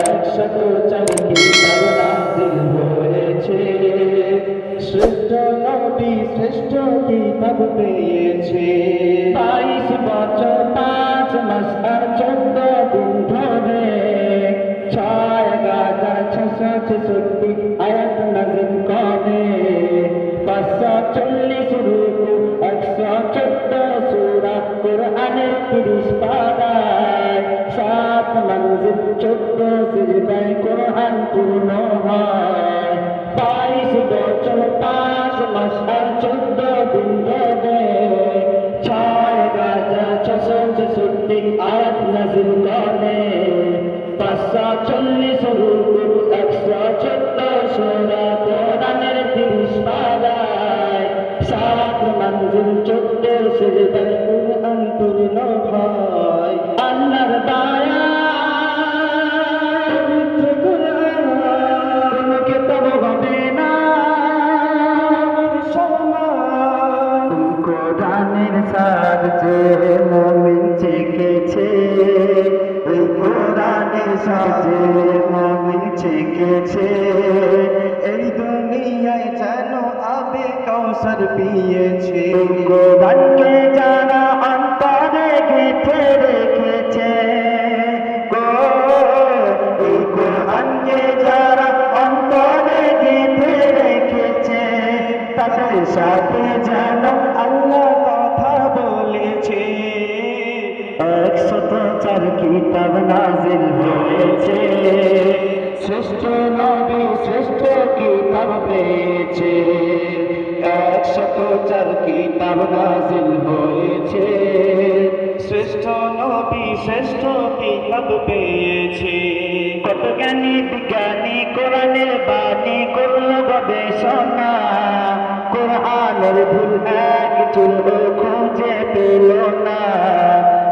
একশত চারটি নাযিল হয়েছে, শ্রেষ্ঠ নবী শ্রেষ্ঠ কিতাব পেয়েছে। 22 বছর 5 মাস আর 14 দিন ধরে 6,666 আয়াত নাযিল করে। 540 রুকু 114 সূরা কোরআনের 30 পারায় 7 মঞ্জিল 14 সিজদায় কোরআন পূর্ণ হয়। 22 বছর 5 মাস আর 14 দিন ধরে 6,666 আয়াত নাযিল করে। 540 রুকু 114 সূরা কোরআনের 30 পারায় 7 মঞ্জিল 14 সিজদায় কোরআন পূর্ণ হয়। আল্লাহর দয়া কোরআনের সাহায্যে মুমিন শিখেছে, ওই কোরআনের সাহায্যে মুমিন শিখেছে। এই দুনিয়ায় যেন আবে কাউসার পিয়েছে। কোরআনকে যারা অন্তরে গেঁথে রেখেছে, এই কোরআনকে যারা অন্তরে গেঁথে রেখেছে, তাদের সাথে যেন আল্লাহ কথা বলেছে। 104 কিতাব নাযিল হয়েছে, শ্রেষ্ঠ নবী শ্রেষ্ঠ কিতাব পেয়েছে। 104 কিতাব নাযিল হয়েছে, শ্রেষ্ঠ নবী শ্রেষ্ঠ কিতাব পেয়েছে। কত জ্ঞানী বিজ্ঞানী কোরআনের বাণী করল গবেষণা, কোরআনের ভুল এক চুলও খুঁজে পেল না।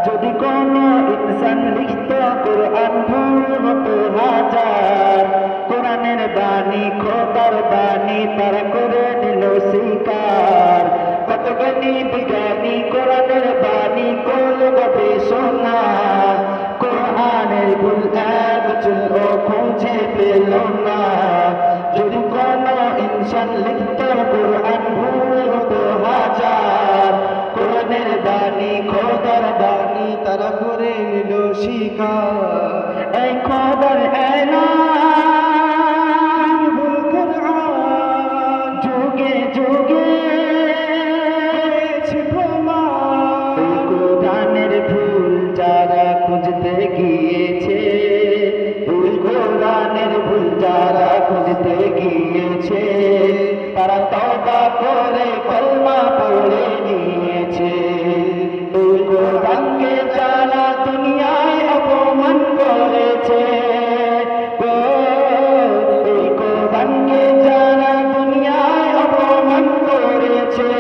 যদি কোনো ইনসান লিখত কোরআন ভুল হতো হাজার, কোরআনের বাণী খোদার বাণী তারা করে নিল স্বীকার। কত জ্ঞানী বিজ্ঞানী কোরআনের বাণী করল গবেষণা, কোরআনের ভুল এক চুলও খুঁজে পেল না। যদি কোনো ইনসান লিখত কোরআন ভুল হতো হাজার, কোরআনের বাণী খোদার বাণী তারা করে নিল স্বীকার। এই খোদার এলান ভুল কোরআন যুগে যুগে প্রমাণ। কোরআনের ভুল যারা খুঁজতে গিয়েছে, ওই কোরআনের ভুল যারা খুঁজতে গিয়েছে, তারা তওবা করে কলমা পড়ে নিয়েছে। ওই কোরআনকে যারা দুনিয়ায় অপমান করেছে, এই কোরআনকে যারা দুনিয়ায় অপমান করেছে,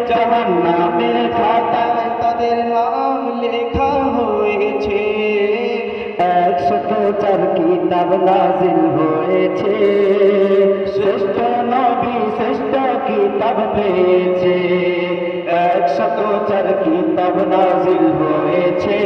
জাহান্নামের খাতায় তাদের নাম লেখা হয়েছে। 104 কিতাব নাযিল হয়েছে, শ্রেষ্ঠ নবী শ্রেষ্ঠ কিতাব পেয়েছে। 104 কিতাব নাযিল হয়েছে,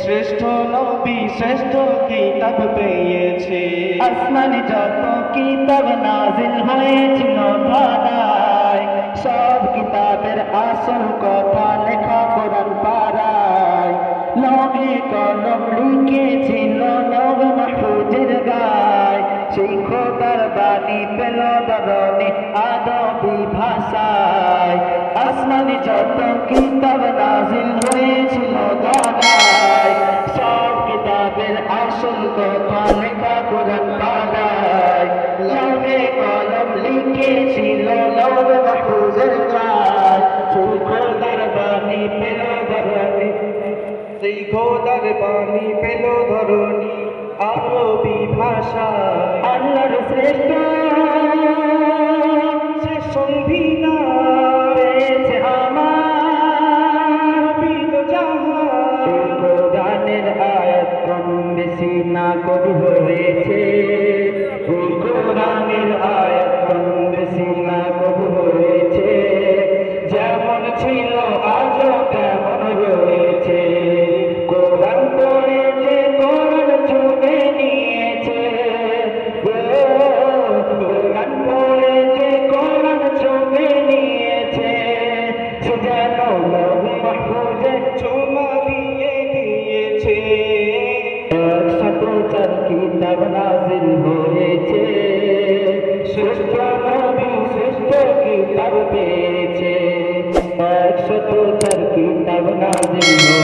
শ্রেষ্ঠ নবী শ্রেষ্ঠ কিতাব পেয়েছে। আসমানি যত কিতাব নাযিল হয়েছিল ধরায়, সব কিতাবের আসল কথা লেখা কোরআন পারায়। লৌহে কলম লিখেছিল লৌহ মাহফুজের গায়, সেই খোদার বাণী পেল ধরণী আদবি ভাষায়। আসমানি যত কিতাব নাযিল হয়েছিল ধরায়, সব কিতাবের আসল কথা লেখা কোরআন পারায়। লৌহে কলম লিখেছিল লৌহ মাহফুজের গায়, সেই খোদার বাণী পেল ধরণী, সেই খোদার বাণী পেল ধরণী আরবি ভাষা। আল্লাহর শ্রেষ্ঠ সংবিধান পেয়েছে আমার বিদ জাহান। কোরআনের আয়াত কম বেশি না কবি হয়েছে, কোরআনের আয়াত কম বেশি না কবি হয়েছে। যেমন ছিল আজও তেমন রয়েছে। কোরআন পড়ে যে কিতাব নাজিল হয়েছে, শ্রেষ্ঠ নবী শ্রেষ্ঠ কিতাব পেয়েছে। 104 কিতাব নাজিল